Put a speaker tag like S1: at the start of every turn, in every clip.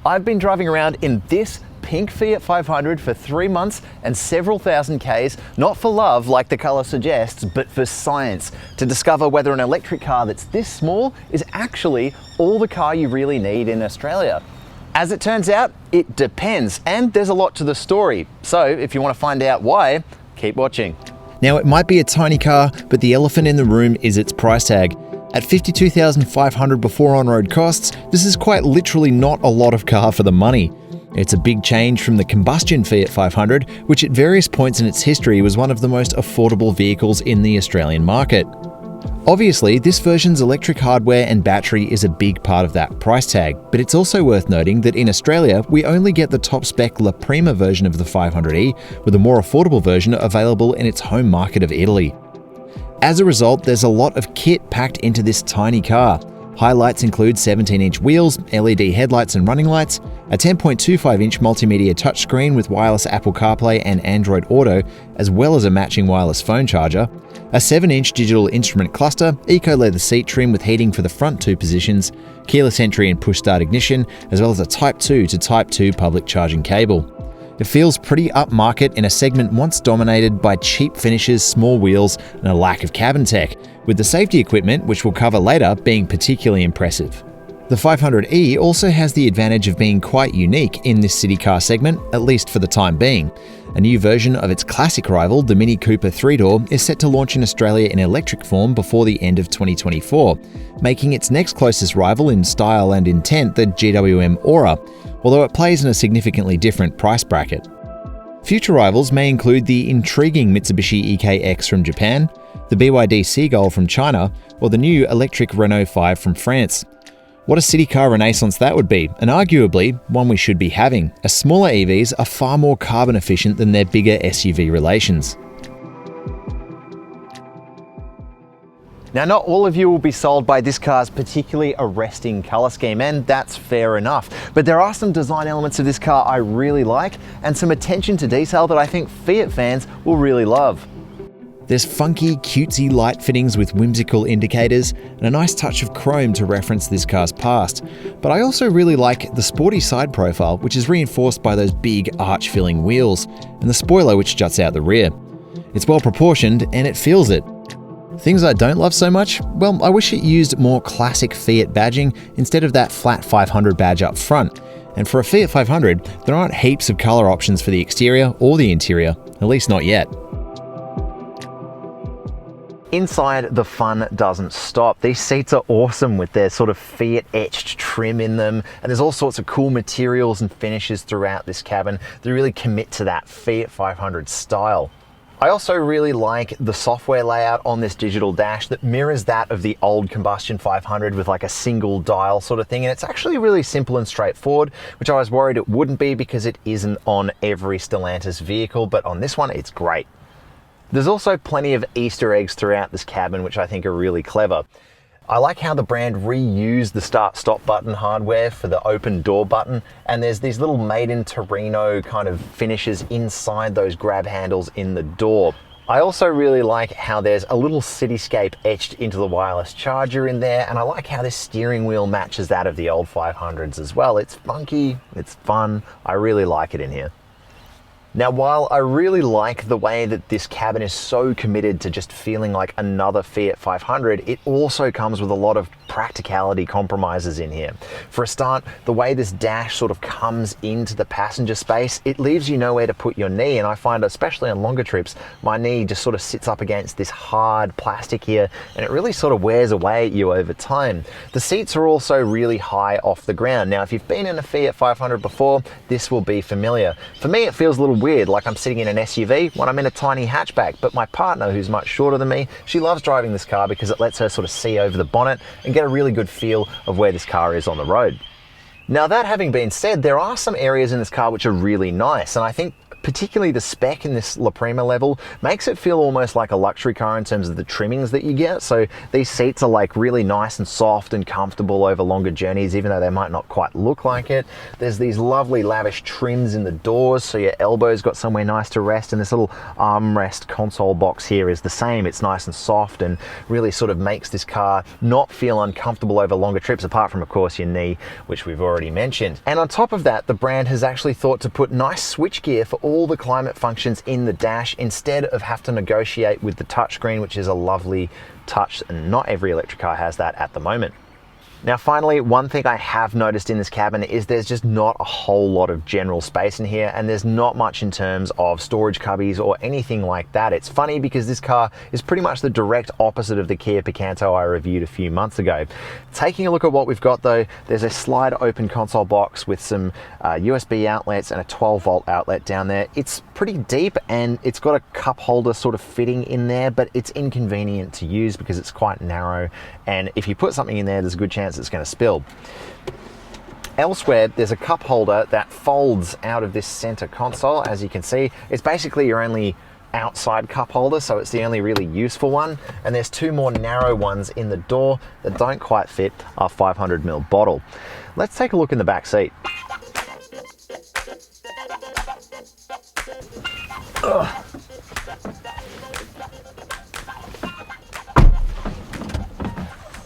S1: I've been driving around in this pink Fiat 500 for 3 months and several thousand Ks, not for love like the colour suggests, but for science, to discover whether an electric car that's this small is actually all the car you really need in Australia. As it turns out, it depends, and there's a lot to the story. So if you want to find out why, keep watching. Now, it might be a tiny car, but the elephant in the room is its price tag. At $52,500 before on-road costs, this is quite literally not a lot of car for the money. It's a big change from the combustion Fiat 500, which at various points in its history was one of the most affordable vehicles in the Australian market. Obviously, this version's electric hardware and battery is a big part of that price tag, but it's also worth noting that in Australia, we only get the top-spec La Prima version of the 500e, with a more affordable version available in its home market of Italy. As a result, there's a lot of kit packed into this tiny car. Highlights include 17-inch wheels, LED headlights and running lights, a 10.25-inch multimedia touchscreen with wireless Apple CarPlay and Android Auto, as well as a matching wireless phone charger, a 7-inch digital instrument cluster, eco-leather seat trim with heating for the front 2 positions, keyless entry and push-start ignition, as well as a Type 2 to Type 2 public charging cable. It feels pretty upmarket in a segment once dominated by cheap finishes, small wheels, and a lack of cabin tech, with the safety equipment, which we'll cover later, being particularly impressive. The 500e also has the advantage of being quite unique in this city car segment, at least for the time being. A new version of its classic rival, the Mini Cooper 3-door, is set to launch in Australia in electric form before the end of 2024, making its next closest rival in style and intent the GWM Aura, although it plays in a significantly different price bracket. Future rivals may include the intriguing Mitsubishi EKX from Japan, the BYD Seagull from China, or the new electric Renault 5 from France. What a city car renaissance that would be, and arguably one we should be having, as smaller EVs are far more carbon efficient than their bigger SUV relations. Now, not all of you will be sold by this car's particularly arresting colour scheme, and that's fair enough. But there are some design elements of this car I really like, and some attention to detail that I think Fiat fans will really love. There's funky, cutesy light fittings with whimsical indicators, and a nice touch of chrome to reference this car's past. But I also really like the sporty side profile, which is reinforced by those big arch-filling wheels, and the spoiler which juts out the rear. It's well proportioned, and it feels it. Things I don't love so much? Well, I wish it used more classic Fiat badging instead of that flat 500 badge up front. And for a Fiat 500, there aren't heaps of colour options for the exterior or the interior, at least not yet. Inside, the fun doesn't stop. These seats are awesome with their sort of Fiat etched trim in them, and there's all sorts of cool materials and finishes throughout this cabin that really commit to that Fiat 500 style. I also really like the software layout on this digital dash that mirrors that of the old combustion 500 with like a single dial sort of thing, and it's actually really simple and straightforward, which I was worried it wouldn't be because it isn't on every Stellantis vehicle, but on this one it's great. There's also plenty of Easter eggs throughout this cabin which I think are really clever. I like how the brand reused the start-stop button hardware for the open door button, and there's these little made in Torino kind of finishes inside those grab handles in the door. I also really like how there's a little cityscape etched into the wireless charger in there, and I like how this steering wheel matches that of the old 500s as well. It's funky, it's fun, I really like it in here. Now, while I really like the way that this cabin is so committed to just feeling like another Fiat 500, it also comes with a lot of practicality compromises in here. For a start, the way this dash sort of comes into the passenger space, it leaves you nowhere to put your knee, and I find, especially on longer trips, my knee just sort of sits up against this hard plastic here, and it really sort of wears away at you over time. The seats are also really high off the ground. Now, if you've been in a Fiat 500 before, this will be familiar. For me, it feels a little weird, like I'm sitting in an SUV when I'm in a tiny hatchback, but my partner, who's much shorter than me, she loves driving this car because it lets her sort of see over the bonnet and get a really good feel of where this car is on the road. Now, that having been said, there are some areas in this car which are really nice, and I think particularly the spec in this La Prima level makes it feel almost like a luxury car in terms of the trimmings that you get. So these seats are like really nice and soft and comfortable over longer journeys, even though they might not quite look like it. There's these lovely lavish trims in the doors, so your elbows got somewhere nice to rest, and this little armrest console box here is the same. It's nice and soft and really sort of makes this car not feel uncomfortable over longer trips, apart from of course your knee, which we've already mentioned. And on top of that, the brand has actually thought to put nice switchgear for all the climate functions in the dash instead of have to negotiate with the touchscreen, which is a lovely touch, and not every electric car has that at the moment. Now finally, one thing I have noticed in this cabin is there's just not a whole lot of general space in here, and there's not much in terms of storage cubbies or anything like that. It's funny because this car is pretty much the direct opposite of the Kia Picanto I reviewed a few months ago. Taking a look at what we've got though, there's a slide open console box with some USB outlets and a 12-volt outlet down there. It's pretty deep and it's got a cup holder sort of fitting in there, but it's inconvenient to use because it's quite narrow, and if you put something in there, there's a good chance it's going to spill. Elsewhere, there's a cup holder that folds out of this center console. As you can see, it's basically your only outside cup holder, so it's the only really useful one. And there's two more narrow ones in the door that don't quite fit our 500ml bottle. Let's take a look in the back seat. Ugh.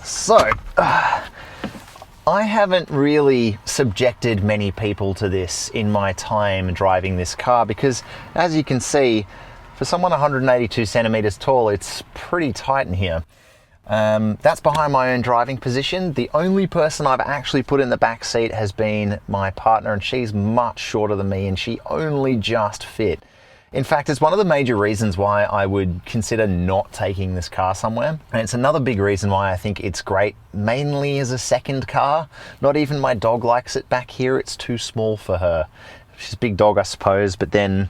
S1: So, I haven't really subjected many people to this in my time driving this car because, as you can see, for someone 182 centimeters tall, it's pretty tight in here. That's behind my own driving position. The only person I've actually put in the back seat has been my partner, and she's much shorter than me, and she only just fit. In fact, it's one of the major reasons why I would consider not taking this car somewhere. And it's another big reason why I think it's great, mainly as a second car. Not even my dog likes it back here. It's too small for her. She's a big dog, I suppose, but then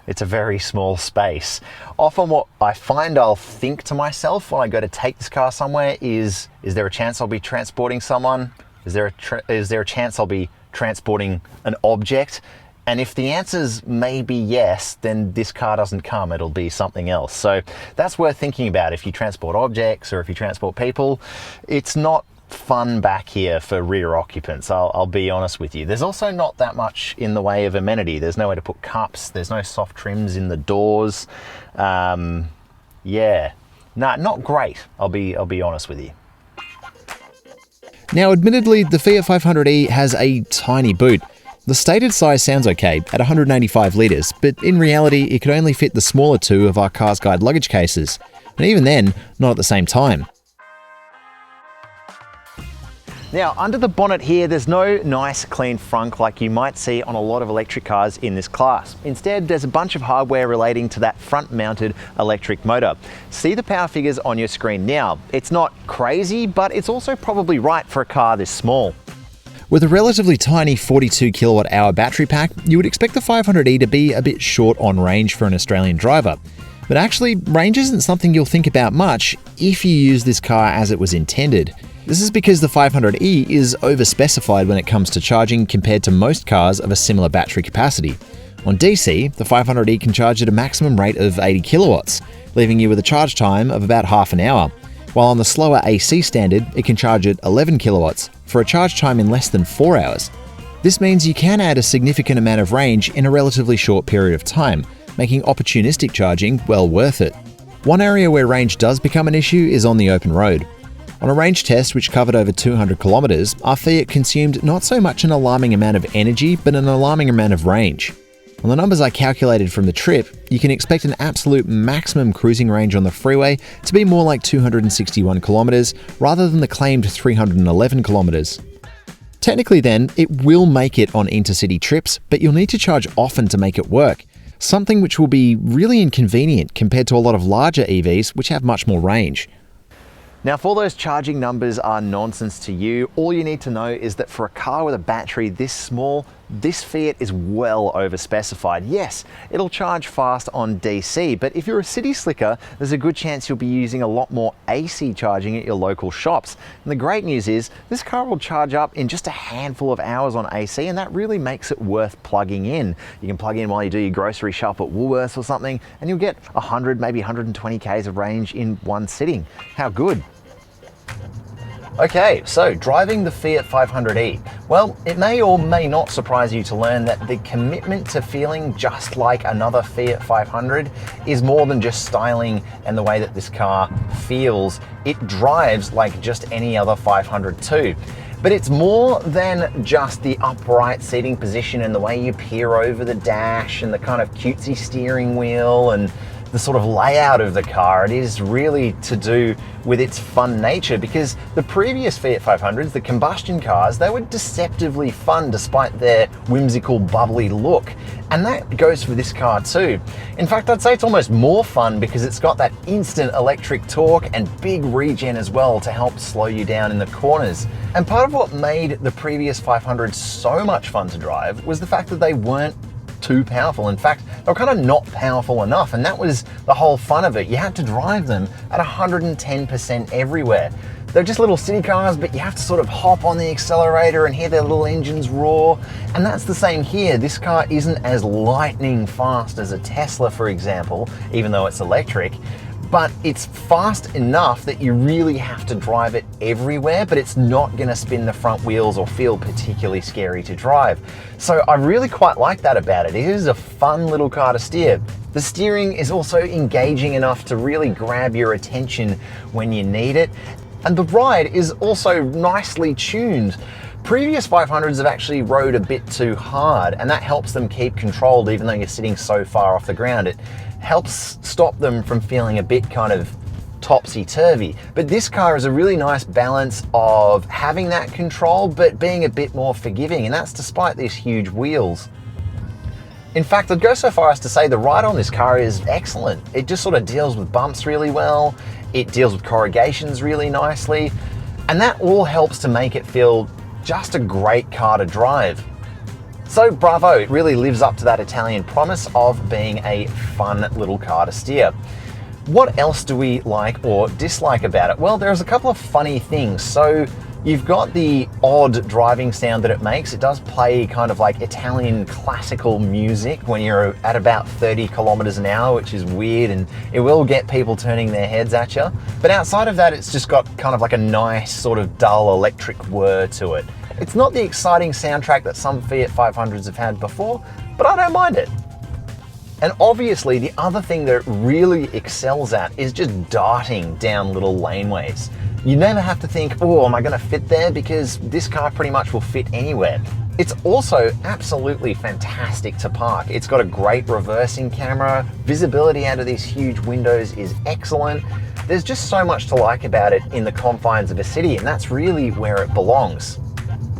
S1: it's a very small space. Often what I find I'll think to myself when I go to take this car somewhere is there a chance I'll be transporting someone? Is there a chance I'll be transporting an object? And if the answer's maybe yes, then this car doesn't come, it'll be something else. So that's worth thinking about if you transport objects or if you transport people. It's not fun back here for rear occupants, I'll be honest with you. There's also not that much in the way of amenity. There's nowhere to put cups, there's no soft trims in the doors. Yeah, no, not great, I'll be honest with you.
S2: Now, admittedly, the Fiat 500e has a tiny boot. The stated size sounds okay at 185 litres, but in reality it could only fit the smaller two of our CarsGuide luggage cases, and even then, not at the same time.
S1: Now, under the bonnet here, there's no nice clean frunk like you might see on a lot of electric cars in this class. Instead, there's a bunch of hardware relating to that front-mounted electric motor. See the power figures on your screen now. It's not crazy, but it's also probably right for a car this small.
S2: With a relatively tiny 42 kilowatt hour battery pack, you would expect the 500e to be a bit short on range for an Australian driver. But actually, range isn't something you'll think about much if you use this car as it was intended. This is because the 500e is overspecified when it comes to charging compared to most cars of a similar battery capacity. On DC, the 500e can charge at a maximum rate of 80 kilowatts, leaving you with a charge time of about half an hour. While on the slower AC standard, it can charge at 11 kilowatts for a charge time in less than 4 hours. This means you can add a significant amount of range in a relatively short period of time, making opportunistic charging well worth it. One area where range does become an issue is on the open road. On a range test which covered over 200 kilometers, our Fiat consumed not so much an alarming amount of energy, but an alarming amount of range. On the numbers I calculated from the trip, you can expect an absolute maximum cruising range on the freeway to be more like 261 kilometers rather than the claimed 311 kilometers. Technically then, it will make it on intercity trips, but you'll need to charge often to make it work, something which will be really inconvenient compared to a lot of larger EVs which have much more range.
S1: Now, if all those charging numbers are nonsense to you, all you need to know is that for a car with a battery this small, this Fiat is well overspecified. Yes, it'll charge fast on DC, but if you're a city slicker, there's a good chance you'll be using a lot more AC charging at your local shops. And the great news is, this car will charge up in just a handful of hours on AC, and that really makes it worth plugging in. You can plug in while you do your grocery shop at Woolworths or something, and you'll get 100, maybe 120 Ks of range in one sitting. How good? Okay, so driving the Fiat 500e. Well, it may or may not surprise you to learn that the commitment to feeling just like another Fiat 500 is more than just styling and the way that this car feels. It drives like just any other 500 too. But it's more than just the upright seating position and the way you peer over the dash and the kind of cutesy steering wheel and the sort of layout of the car. It is really to do with its fun nature, because the previous Fiat 500s, the combustion cars, they were deceptively fun despite their whimsical, bubbly look. And that goes for this car too. In fact, I'd say it's almost more fun because it's got that instant electric torque and big regen as well to help slow you down in the corners. And part of what made the previous 500s so much fun to drive was the fact that they weren't too powerful. In fact, they were kind of not powerful enough, and that was the whole fun of it. You had to drive them at 110% everywhere. They're just little city cars, but you have to sort of hop on the accelerator and hear their little engines roar. And that's the same here. This car isn't as lightning fast as a Tesla, for example, even though it's electric. But it's fast enough that you really have to drive it everywhere, but it's not gonna spin the front wheels or feel particularly scary to drive. So I really quite like that about it. It is a fun little car to steer. The steering is also engaging enough to really grab your attention when you need it. And the ride is also nicely tuned. Previous 500s have actually rode a bit too hard, and that helps them keep controlled even though you're sitting so far off the ground. It helps stop them from feeling a bit kind of topsy-turvy. But this car is a really nice balance of having that control but being a bit more forgiving, and that's despite these huge wheels. In fact, I'd go so far as to say the ride on this car is excellent. It just sort of deals with bumps really well, it deals with corrugations really nicely, and that all helps to make it feel just a great car to drive. So bravo, it really lives up to that Italian promise of being a fun little car to steer. What else do we like or dislike about it? Well, there's a couple of funny things. So you've got the odd driving sound that it makes. It does play kind of like Italian classical music when you're at about 30 kilometers an hour, which is weird, and it will get people turning their heads at you. But outside of that, it's just got kind of like a nice sort of dull electric whir to it. It's not the exciting soundtrack that some Fiat 500s have had before, but I don't mind it. And obviously the other thing that it really excels at is just darting down little laneways. You never have to think, oh, am I gonna fit there? Because this car pretty much will fit anywhere. It's also absolutely fantastic to park. It's got a great reversing camera. Visibility out of these huge windows is excellent. There's just so much to like about it in the confines of a city, and that's really where it belongs.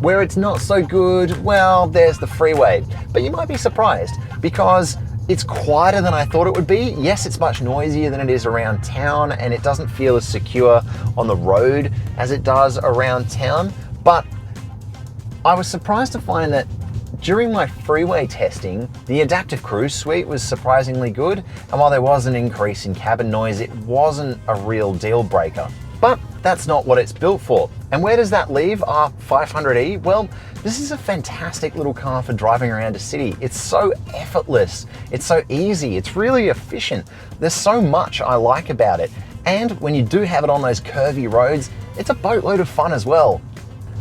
S1: Where it's not so good, well, there's the freeway. But you might be surprised because it's quieter than I thought it would be. Yes, it's much noisier than it is around town, and it doesn't feel as secure on the road as it does around town. But I was surprised to find that during my freeway testing, the adaptive cruise suite was surprisingly good. And while there was an increase in cabin noise, it wasn't a real deal breaker. But that's not what it's built for. And where does that leave our 500e? Well, this is a fantastic little car for driving around a city. It's so effortless, it's so easy, it's really efficient. There's so much I like about it. And when you do have it on those curvy roads, it's a boatload of fun as well.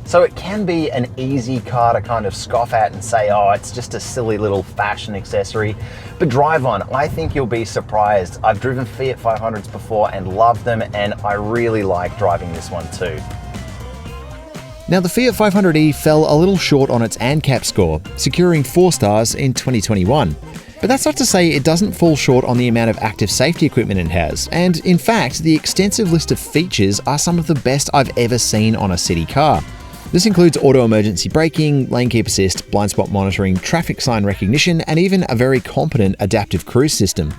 S1: So it can be an easy car to kind of scoff at and say, oh, it's just a silly little fashion accessory. But drive on, I think you'll be surprised. I've driven Fiat 500s before and loved them, and I really like driving this one too.
S2: Now, the Fiat 500e fell a little short on its ANCAP score, securing 4 stars in 2021. But that's not to say it doesn't fall short on the amount of active safety equipment it has, and in fact, the extensive list of features are some of the best I've ever seen on a city car. This includes auto emergency braking, lane keep assist, blind spot monitoring, traffic sign recognition, and even a very competent adaptive cruise system.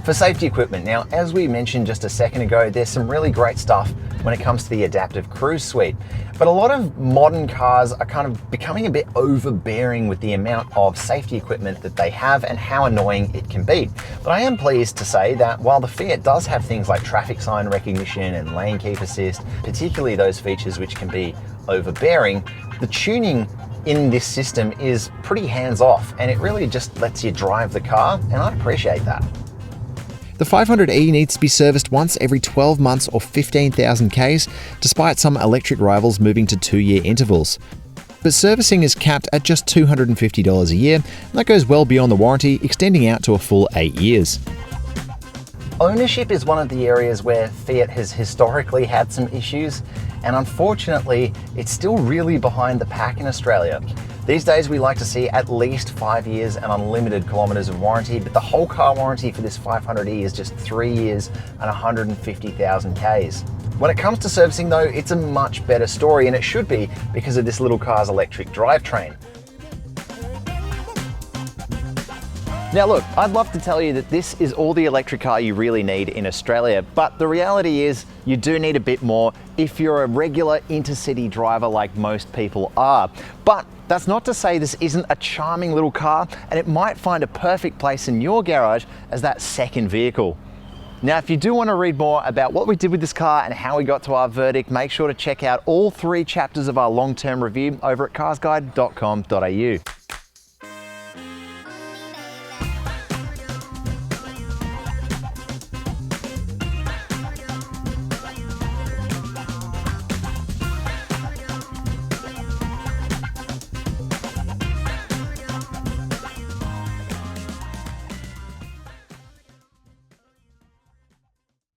S1: For safety equipment, now, as we mentioned just a second ago, there's some really great stuff when it comes to the adaptive cruise suite. But a lot of modern cars are kind of becoming a bit overbearing with the amount of safety equipment that they have and how annoying it can be. But I am pleased to say that while the Fiat does have things like traffic sign recognition and lane keep assist, particularly those features which can be overbearing, the tuning in this system is pretty hands-off, and it really just lets you drive the car, and I appreciate that.
S2: The 500e needs to be serviced once every 12 months or 15,000 Ks, despite some electric rivals moving to 2-year intervals. But servicing is capped at just $250 a year, and that goes well beyond the warranty, extending out to a full 8 years.
S1: Ownership is one of the areas where Fiat has historically had some issues, and unfortunately, it's still really behind the pack in Australia. These days, we like to see at least 5 years and unlimited kilometers of warranty, but the whole car warranty for this 500e is just 3 years and 150,000 Ks. When it comes to servicing though, it's a much better story, and it should be because of this little car's electric drivetrain. Now look, I'd love to tell you that this is all the electric car you really need in Australia, but the reality is you do need a bit more if you're a regular intercity driver like most people are. But that's not to say this isn't a charming little car, and it might find a perfect place in your garage as that second vehicle. Now, if you do want to read more about what we did with this car and how we got to our verdict, make sure to check out all 3 chapters of our long-term review over at carsguide.com.au.